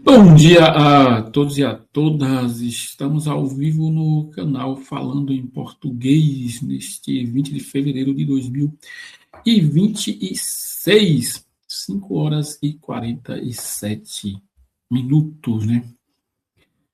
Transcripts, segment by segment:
Bom dia a todos e a todas. Estamos ao vivo no canal Falando em Português neste 20 de fevereiro de 2026, 5 horas e 47 minutos, né?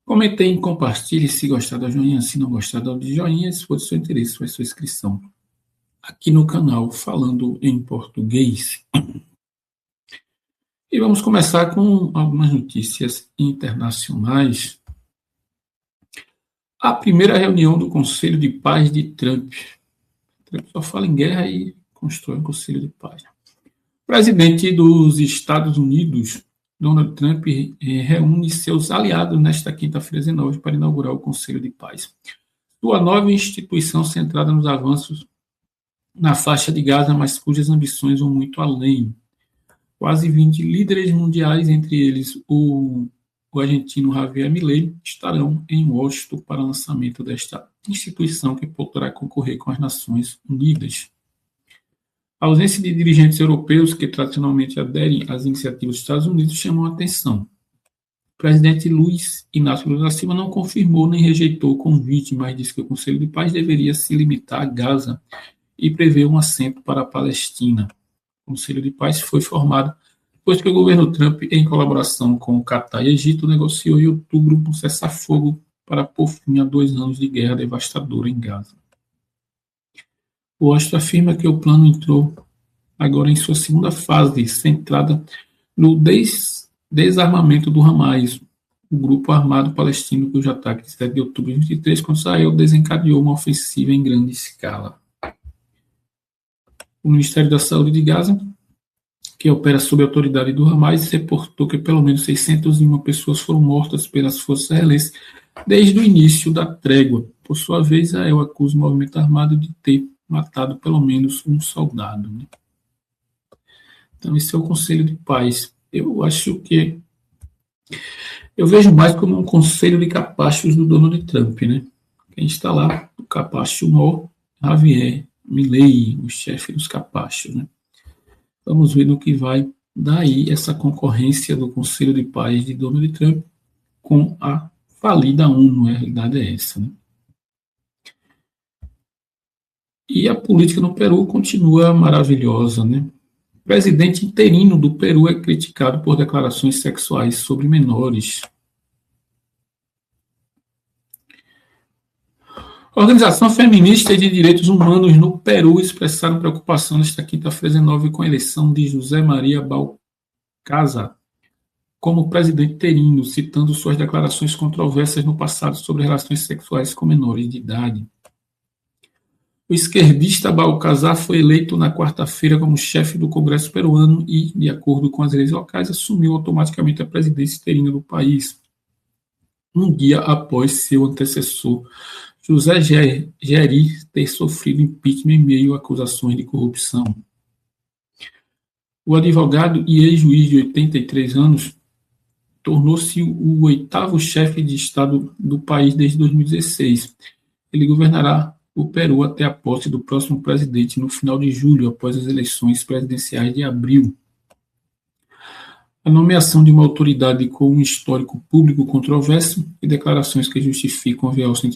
Comentem, compartilhe, se gostar da joinha, se não gostar da joinha, se for do seu interesse, faz sua inscrição aqui no canal Falando em Português. E vamos começar com algumas notícias internacionais. A primeira reunião do Conselho de Paz de Trump. Trump só fala em guerra e constrói um Conselho de Paz. O presidente dos Estados Unidos, Donald Trump, reúne seus aliados nesta quinta-feira 19 para inaugurar o Conselho de Paz. Sua nova instituição centrada nos avanços na faixa de Gaza, mas cujas ambições vão muito além. Quase 20 líderes mundiais, entre eles o argentino Javier Milei, estarão em Washington para o lançamento desta instituição que poderá concorrer com as Nações Unidas. A ausência de dirigentes europeus que tradicionalmente aderem às iniciativas dos Estados Unidos chamam a atenção. O presidente Luiz Inácio Lula da Silva não confirmou nem rejeitou o convite, mas disse que o Conselho de Paz deveria se limitar a Gaza e prever um assento para a Palestina. O Conselho de Paz foi formado depois que o governo Trump, em colaboração com o Catar e Egito, negociou em outubro um cessar-fogo para pôr fim a 2 anos de guerra devastadora em Gaza. O Washington afirma que o plano entrou agora em sua segunda fase, centrada no desarmamento do Hamas, o grupo armado palestino cujo ataque de 7 de outubro de 2023 contra Israel desencadeou uma ofensiva em grande escala. O Ministério da Saúde de Gaza, que opera sob a autoridade do Hamas, reportou que pelo menos 601 pessoas foram mortas pelas forças israelenses desde o início da trégua. Por sua vez, Israel acusa o movimento armado de ter matado pelo menos um soldado. Né? Então, esse é o Conselho de Paz. Eu acho que eu vejo mais como um conselho de capachos do Donald Trump, né? Quem está lá, o capacho maior, Javier Milei, o chefe dos capachos, né? Vamos ver no que vai daí essa concorrência do Conselho de Paz de Donald Trump com a falida ONU, a realidade é essa, né? E a política no Peru continua maravilhosa, né? O presidente interino do Peru é criticado por declarações sexuais sobre menores. A Organização Feminista e de Direitos Humanos no Peru expressaram preocupação nesta quinta-feira 19 com a eleição de José Maria Balcázar como presidente interino, citando suas declarações controversas no passado sobre relações sexuais com menores de idade. O esquerdista Balcázar foi eleito na quarta-feira como chefe do Congresso peruano e, de acordo com as leis locais, assumiu automaticamente a presidência interina do país, um dia após seu antecessor José Geri ter sofrido impeachment em meio a acusações de corrupção. O advogado e ex-juiz de 83 anos tornou-se o 8º chefe de Estado do país desde 2016. Ele governará o Peru até a posse do próximo presidente no final de julho, após as eleições presidenciais de abril. A nomeação de uma autoridade com um histórico público controverso e declarações que justificam a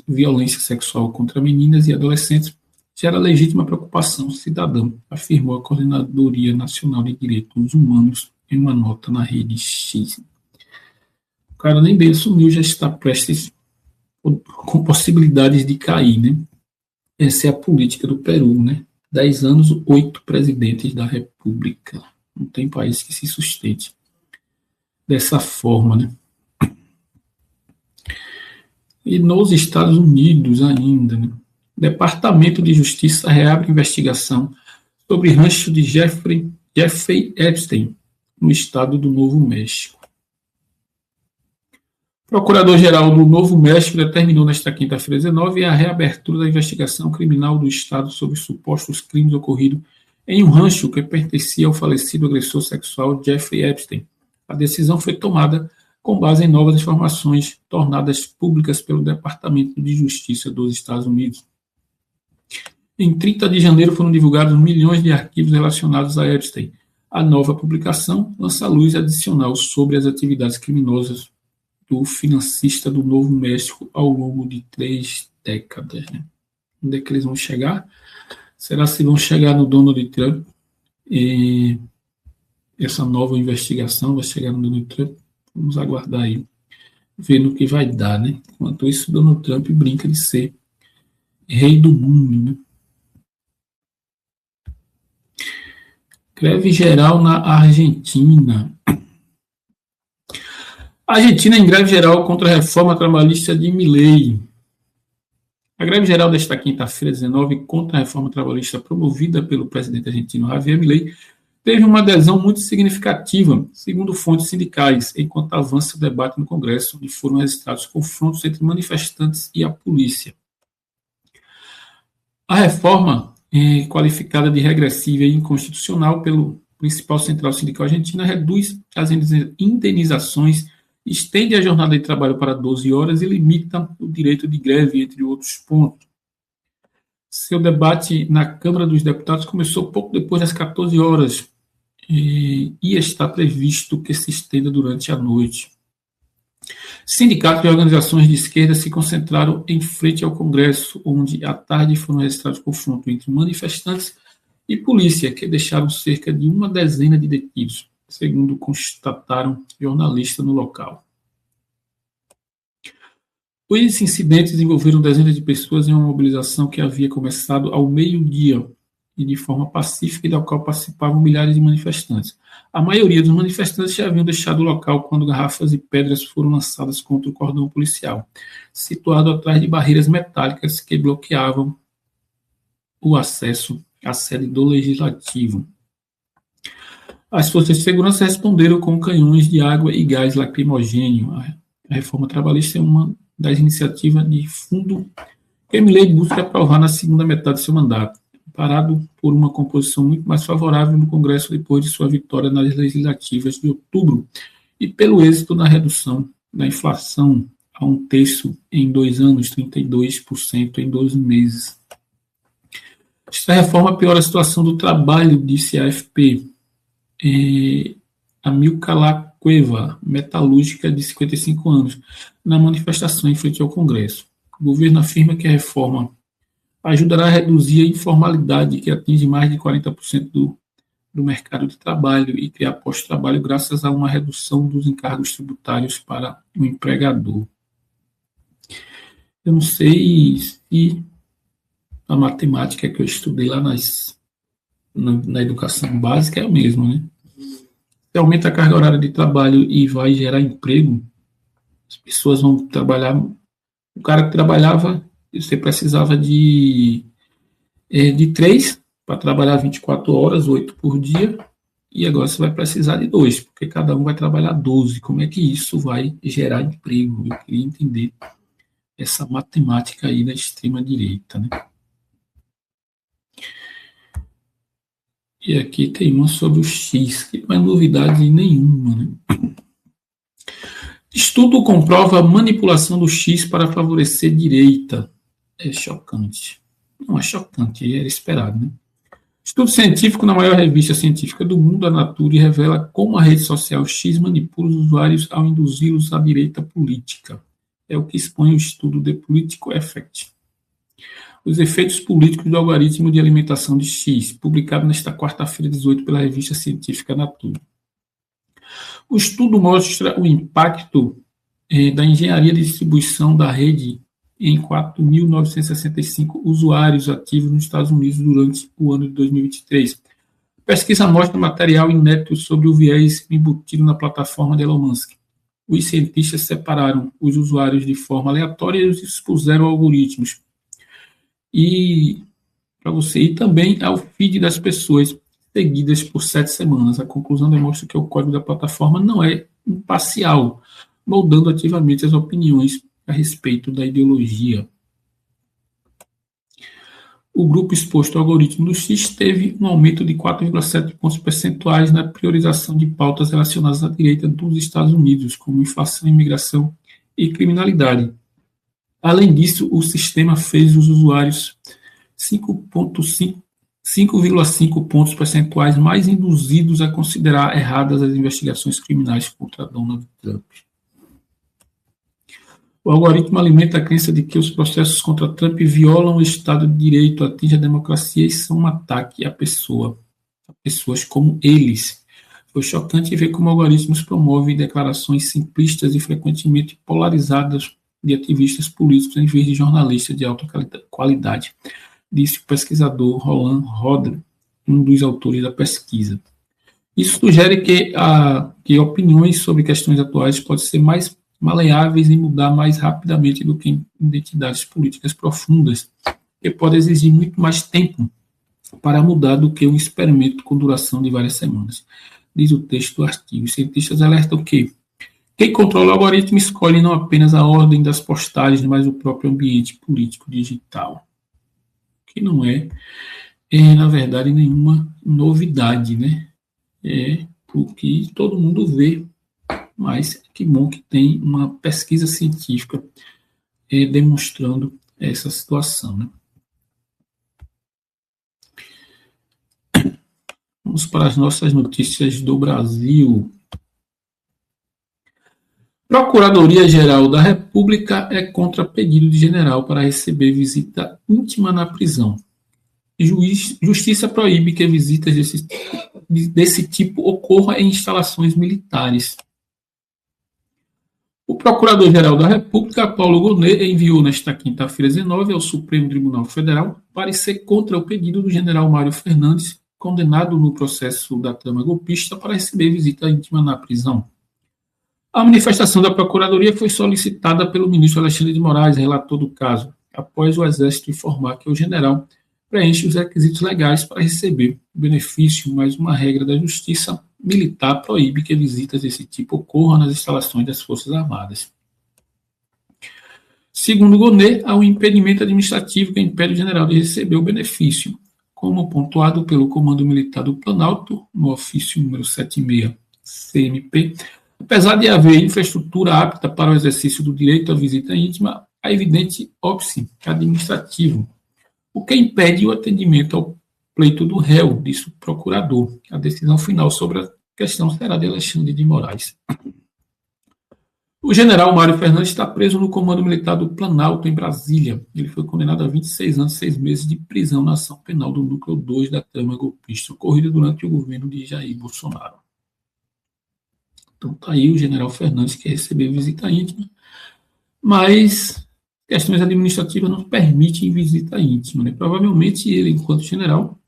violência sexual contra meninas e adolescentes gera legítima preocupação cidadã, afirmou a Coordenadoria Nacional de Direitos Humanos em uma nota na rede X. O cara nem bem assumiu, já está prestes com possibilidades de cair, né? Essa é a política do Peru, né? 10 anos, 8 presidentes da República. Não tem país que se sustente dessa forma, né? E nos Estados Unidos ainda, né? O Departamento de Justiça reabre investigação sobre rancho de Jeffrey Epstein, no estado do Novo México. O Procurador-Geral do Novo México determinou nesta quinta-feira 19 a reabertura da investigação criminal do estado sobre supostos crimes ocorridos em um rancho que pertencia ao falecido agressor sexual Jeffrey Epstein. A decisão foi tomada com base em novas informações tornadas públicas pelo Departamento de Justiça dos Estados Unidos. Em 30 de janeiro foram divulgados milhões de arquivos relacionados a Epstein, A nova publicação lança luz adicional sobre as atividades criminosas do financista do Novo México ao longo de 3 décadas. Né? Onde é que eles vão chegar? Será se vão chegar no Donald Trump? E essa nova investigação vai chegar no Donald Trump? Vamos aguardar aí, ver no que vai dar. Né? Enquanto isso, Donald Trump brinca de ser rei do mundo. Né? Greve geral na Argentina. A Argentina em greve geral contra a reforma trabalhista de Milei. A greve geral desta quinta-feira, 19, contra a reforma trabalhista promovida pelo presidente argentino Javier Milei, teve uma adesão muito significativa, segundo fontes sindicais, enquanto avança o debate no Congresso, onde foram registrados confrontos entre manifestantes e a polícia. A reforma, qualificada de regressiva e inconstitucional pelo principal central sindical argentino, reduz as indenizações, estende a jornada de trabalho para 12 horas e limita o direito de greve, entre outros pontos. Seu debate na Câmara dos Deputados começou pouco depois das 14 horas e está previsto que se estenda durante a noite. Sindicatos e organizações de esquerda se concentraram em frente ao Congresso, onde à tarde foram registrados confrontos entre manifestantes e polícia, que deixaram cerca de uma dezena de detidos, segundo constataram jornalistas no local. Os incidentes envolveram dezenas de pessoas em uma mobilização que havia começado ao meio-dia e de forma pacífica e da qual participavam milhares de manifestantes. A maioria dos manifestantes já haviam deixado o local quando garrafas e pedras foram lançadas contra o cordão policial, situado atrás de barreiras metálicas que bloqueavam o acesso à sede do Legislativo. As forças de segurança responderam com canhões de água e gás lacrimogêneo. A reforma trabalhista é uma das iniciativas de fundo que Milei busca aprovar na segunda metade de seu mandato, parado por uma composição muito mais favorável no Congresso depois de sua vitória nas legislativas de outubro e pelo êxito na redução da inflação a 1/3 em 2 anos, 32% em 12 meses. Esta reforma piora a situação do trabalho, disse a AFP. Amilcar Cueva, metalúrgica de 55 anos, na manifestação em frente ao Congresso. O governo afirma que a reforma ajudará a reduzir a informalidade, que atinge mais de 40% do mercado de trabalho, e criar postos de trabalho graças a uma redução dos encargos tributários para o empregador. Eu não sei se a matemática que eu estudei lá na educação básica é a mesma, né? Se aumenta a carga horária de trabalho e vai gerar emprego, as pessoas vão trabalhar. O cara que trabalhava, você precisava de 3 para trabalhar 24 horas, 8 por dia, e agora você vai precisar de 2, porque cada um vai trabalhar 12. Como é que isso vai gerar emprego? Eu queria entender essa matemática aí da extrema-direita, né? E aqui tem uma sobre o X, que não é novidade nenhuma, né? Estudo comprova a manipulação do X para favorecer direita. É chocante. Não é chocante, era esperado, né? Estudo científico na maior revista científica do mundo, a Nature, revela como a rede social X manipula os usuários ao induzi-los à direita política. É o que expõe o estudo The Political Effect. Os efeitos políticos do algoritmo de alimentação de X, publicado nesta quarta-feira, 18, pela revista científica Nature. O estudo mostra o impacto da engenharia de distribuição da rede em 4.965 usuários ativos nos Estados Unidos durante o ano de 2023. A pesquisa mostra material inédito sobre o viés embutido na plataforma de Elon Musk. Os cientistas separaram os usuários de forma aleatória e os expuseram a algoritmos. E também ao feed das pessoas seguidas por 7 semanas. A conclusão demonstra que o código da plataforma não é imparcial, moldando ativamente as opiniões a respeito da ideologia. O grupo exposto ao algoritmo do X teve um aumento de 4,7 pontos percentuais na priorização de pautas relacionadas à direita dos Estados Unidos, como inflação, imigração e criminalidade. Além disso, o sistema fez os usuários 5,5 5,5 pontos percentuais mais induzidos a considerar erradas as investigações criminais contra Donald Trump. O algoritmo alimenta a crença de que os processos contra Trump violam o Estado de Direito, atingem a democracia e são um ataque à pessoa, a pessoas como eles. Foi chocante ver como algoritmos promovem declarações simplistas e frequentemente polarizadas de ativistas políticos em vez de jornalistas de alta qualidade, disse o pesquisador Roland Roder, um dos autores da pesquisa. Isso sugere que opiniões sobre questões atuais podem ser mais maleáveis e mudar mais rapidamente do que identidades políticas profundas, que podem exigir muito mais tempo para mudar do que um experimento com duração de várias semanas, diz o texto do artigo. Os cientistas alertam que quem controla o algoritmo escolhe não apenas a ordem das postagens, mas o próprio ambiente político digital, que não é na verdade, nenhuma novidade, né? É porque todo mundo vê, mas que bom que tem uma pesquisa científica demonstrando essa situação, né? Vamos para as nossas notícias do Brasil. Procuradoria-Geral da República é contra pedido de general para receber visita íntima na prisão. Justiça proíbe que visitas desse tipo ocorram em instalações militares. O Procurador-Geral da República, Paulo Gonet, enviou nesta quinta-feira 19 ao Supremo Tribunal Federal parecer contra o pedido do general Mário Fernandes, condenado no processo da trama golpista, para receber visita íntima na prisão. A manifestação da Procuradoria foi solicitada pelo ministro Alexandre de Moraes, relator do caso, após o Exército informar que o general preenche os requisitos legais para receber o benefício, mas uma regra da Justiça Militar proíbe que visitas desse tipo ocorram nas instalações das Forças Armadas. Segundo Gonet, há um impedimento administrativo que impede o general de receber o benefício, como pontuado pelo Comando Militar do Planalto, no ofício número 76 CMP. Apesar de haver infraestrutura apta para o exercício do direito à visita íntima, há evidente óbice administrativo, o que impede o atendimento ao pleito do réu, disse o procurador. A decisão final sobre a questão será de Alexandre de Moraes. O general Mário Fernandes está preso no Comando Militar do Planalto, em Brasília. Ele foi condenado a 26 anos e 6 meses de prisão na ação penal do núcleo 2 da trama golpista, ocorrida durante o governo de Jair Bolsonaro. Então está aí o general Fernandes, que recebeu visita íntima, mas questões administrativas não permitem visita íntima, né? Provavelmente ele, enquanto general,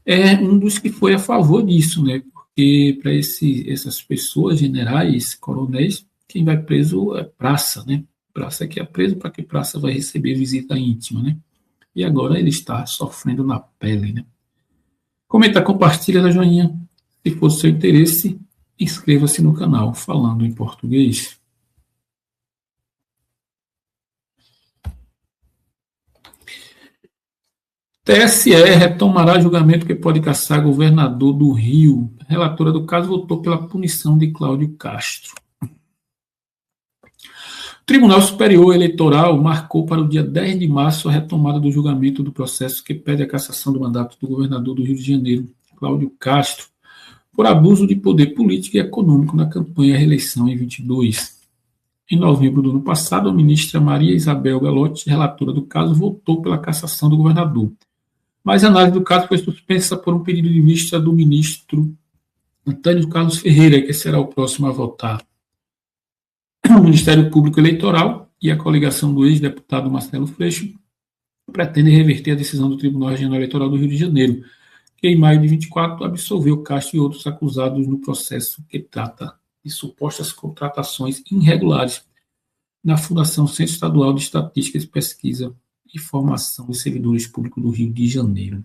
é um dos que foi a favor disso, né? Porque para essas pessoas, generais, coronéis, quem vai preso é praça, né? Praça que é preso, para que praça vai receber visita íntima, né? E agora ele está sofrendo na pele, né? Comenta, compartilha, da joinha. Se for do seu interesse, inscreva-se no canal Falando em Português. TSE retomará julgamento que pode caçar governador do Rio. A relatora do caso votou pela punição de Cláudio Castro. O Tribunal Superior Eleitoral marcou para o dia 10 de março a retomada do julgamento do processo que pede a cassação do mandato do governador do Rio de Janeiro, Cláudio Castro, por abuso de poder político e econômico na campanha à reeleição em 22. Em novembro do ano passado, a ministra Maria Isabel Galotti, relatora do caso, votou pela cassação do governador. Mas a análise do caso foi suspensa por um pedido de vista do ministro Antônio Carlos Ferreira, que será o próximo a votar. O Ministério Público Eleitoral e a coligação do ex-deputado Marcelo Freixo pretendem reverter a decisão do Tribunal Regional Eleitoral do Rio de Janeiro, que em maio de 24 absolveu Castro e outros acusados no processo que trata de supostas contratações irregulares na Fundação Centro Estadual de Estatística e Pesquisa e Formação de Servidores Públicos do Rio de Janeiro.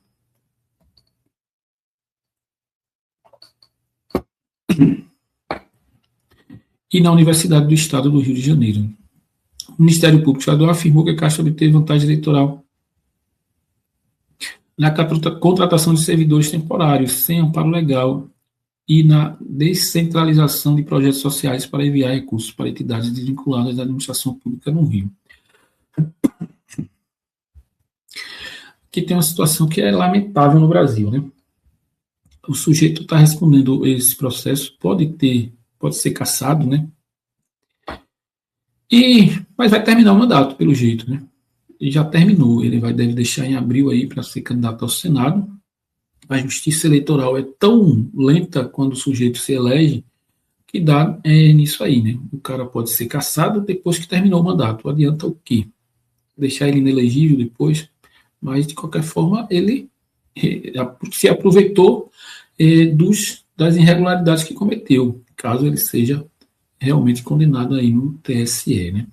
E na Universidade do Estado do Rio de Janeiro. O Ministério Público Estadual afirmou que Castro obteve vantagem eleitoral na contratação de servidores temporários, sem amparo legal, e na descentralização de projetos sociais para enviar recursos para entidades desvinculadas da administração pública no Rio. que tem uma situação que é lamentável no Brasil, né? O sujeito está respondendo esse processo, pode ser cassado, né? Mas vai terminar o mandato, pelo jeito, né? E já terminou, deve deixar em abril aí para ser candidato ao Senado. A justiça eleitoral é tão lenta quando o sujeito se elege que dá nisso aí, né? O cara pode ser cassado depois que terminou o mandato. Adianta o quê? Deixar ele inelegível depois, mas de qualquer forma ele se aproveitou das irregularidades que cometeu, caso ele seja realmente condenado aí no TSE, né?